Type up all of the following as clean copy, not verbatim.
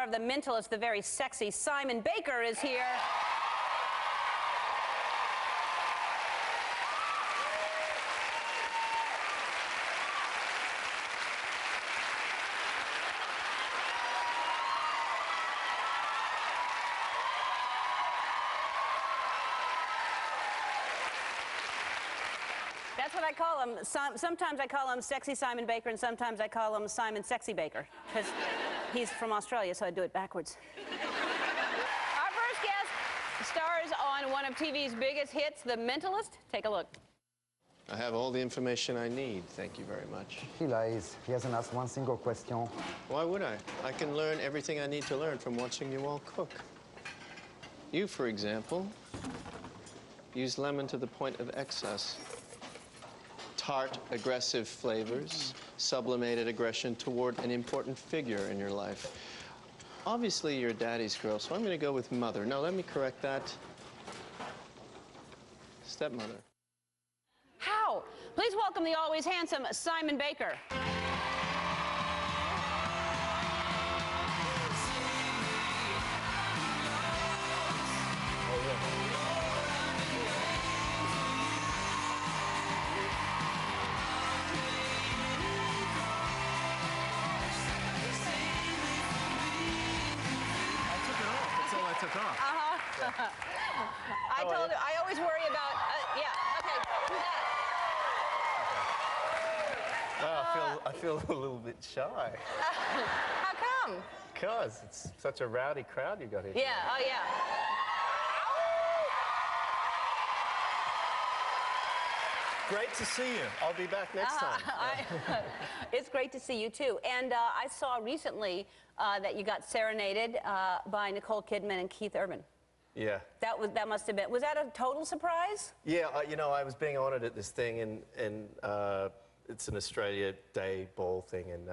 of The Mentalist, the very sexy Simon Baker is here. That's what I call him. Sometimes I call him Sexy Simon Baker, and sometimes I call him Simon Sexy Baker, because he's from Australia, so I do it backwards. Our first guest stars on one of TV's biggest hits, The Mentalist. Take a look. I have all the information I need. Thank you very much. He lies. He hasn't asked one single question. Why would I? I can learn everything I need to learn from watching you all cook. You, for example, use lemon to the point of excess. Tart, aggressive flavors, sublimated aggression toward an important figure in your life. Obviously, you're daddy's girl, so I'm going to go with mother. No, let me correct that. Stepmother. How? Please welcome the always handsome Simon Baker. I told her, I always worry about, yeah, okay, do that. Well, I feel a little bit shy. How come? Because it's such a rowdy crowd you got here. Yeah, oh yeah. Great to see you. I'll be back next time. It's great to see you, too. And I saw recently that you got serenaded by Nicole Kidman and Keith Urban. Yeah. That must have been, was that a total surprise? Yeah, you know, I was being honoured at this thing, and it's an Australia Day ball thing, and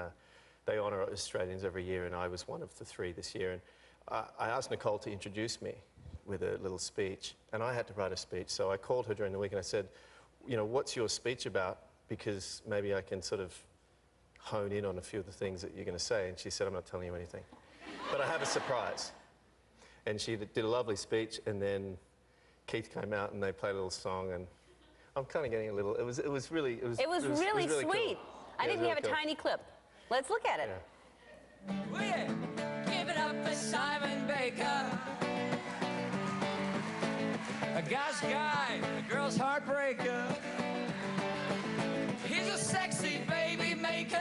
they honour Australians every year, and I was one of the 3 this year. And I asked Nicole to introduce me with a little speech, and I had to write a speech, so I called her during the week and I said, you know, what's your speech about? Because maybe I can sort of hone in on a few of the things that you're going to say. And she said, I'm not telling you anything. But I have a surprise. And she did a lovely speech, and then Keith came out and they played a little song, and I'm kind of getting a little, it was really really sweet. Cool. I think we have a tiny clip. Let's look at it. Yeah. Oh, yeah. Give it up for Simon Baker. A guy's guy, a girl's heartbreaker. He's a sexy baby maker,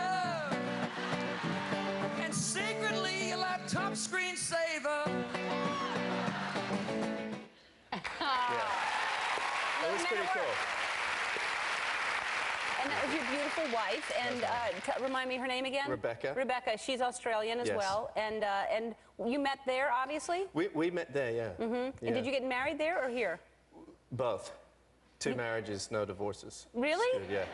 and secretly a laptop screensaver. Yeah. That was pretty cool. And that was your beautiful wife, and remind me her name again? Rebecca. Rebecca, she's Australian as well, and you met there, obviously? We met there, yeah. Mm-hmm. Yeah. And did you get married there or here? Both. 2 marriages, no divorces. Really? Good, yeah.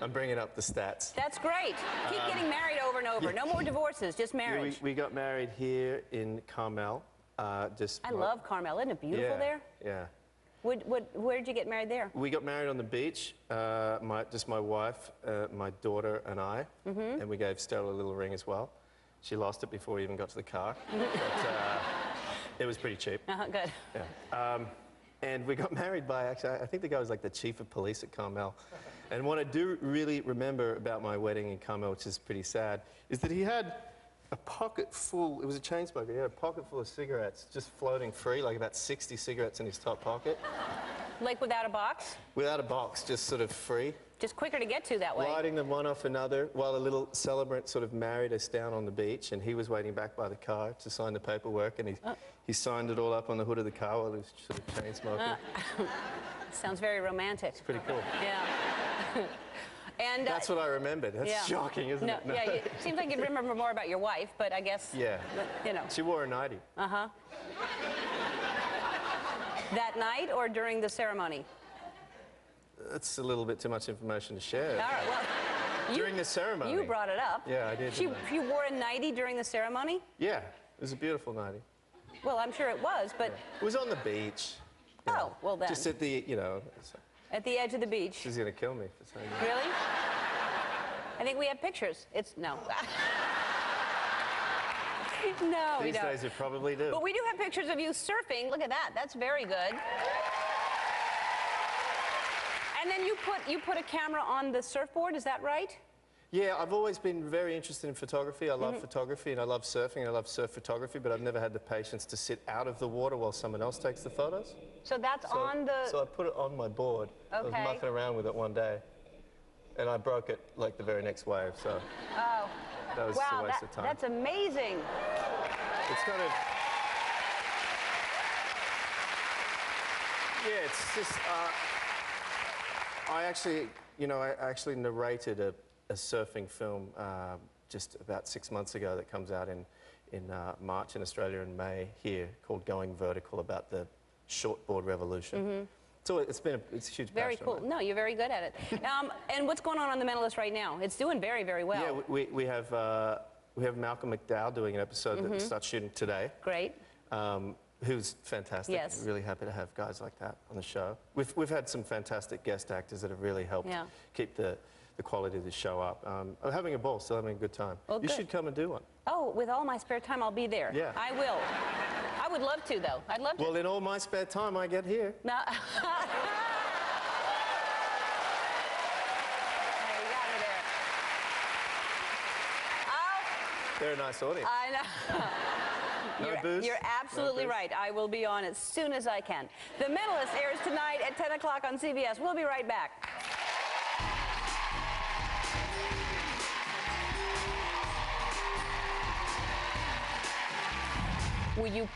I'm bringing up the stats. That's great. Keep getting married over and over. Yeah. No more divorces, just marriage. Yeah, we got married here in Carmel. I love Carmel. Isn't it beautiful there? Yeah. Where did you get married there? We got married on the beach, just my wife, my daughter, and I. Mm-hmm. And we gave Stella a little ring as well. She lost it before we even got to the car. But it was pretty cheap. Good. Yeah. And we got married by, actually, I think the guy was like the chief of police at Carmel. And what I do really remember about my wedding in Carmel, which is pretty sad, is that he had a pocket full, it was a chain smoker, he had a pocket full of cigarettes just floating free, like about 60 cigarettes in his top pocket. Like without a box? Without a box, just sort of free. Just quicker to get to that way. Lighting them one off another while a little celebrant sort of married us down on the beach, and he was waiting back by the car to sign the paperwork, and he signed it all up on the hood of the car while he was sort of chain smoking. Sounds very romantic. It's pretty cool. Yeah. And that's what I remembered. That's shocking, isn't it? No. Yeah, it seems like you remember more about your wife, but I guess, you know. She wore a nightie. Uh-huh. That night or during the ceremony? That's a little bit too much information to share. All right, well, during the ceremony. You brought it up. Yeah, I did. You wore a nightie during the ceremony? Yeah, it was a beautiful nightie. Well, I'm sure it was, but... It was on the beach. Oh, well then. Just at the, you know... At the edge of the beach. She's going to kill me for saying that. Really? I think we have pictures. No. No, we These don't. days, you probably do. But we do have pictures of you surfing. Look at that. That's very good. And then you put a camera on the surfboard. Is that right? Yeah, I've always been very interested in photography. I love photography and I love surfing. I love surf photography, but I've never had the patience to sit out of the water while someone else takes the photos. So that's on the... So I put it on my board. I was Okay. mucking around with it one day, and I broke it like the very next wave. So Oh. that was Wow, a waste of time. that's amazing. It's kind of... Yeah, it's just... I actually narrated a surfing film just about 6 months ago that comes out in March in Australia and May here, called Going Vertical, about the shortboard revolution. So it's a huge Very passion cool. of mine. No, you're very good at it. And what's going on The Mentalist right now? It's doing very, very well. Yeah, we have Malcolm McDowell doing an episode that starts shooting today. Great. Who's fantastic. Yes. Really happy to have guys like that on the show. We've had some fantastic guest actors that have really helped keep the quality of the show up. I'm having a ball, still having a good time. Well, you good. should come and do one. Oh, with all my spare time, I'll be there. Yeah. I will. I would love to, though. I'd love to. Well, in all my spare time, I get here. No. Hey, you got me there. Oh, They're a nice audience. I know. No booze? You're absolutely No booze? right. I will be on as soon as I can. The Mentalist airs tonight at 10 o'clock on CBS. We'll be right back. Will you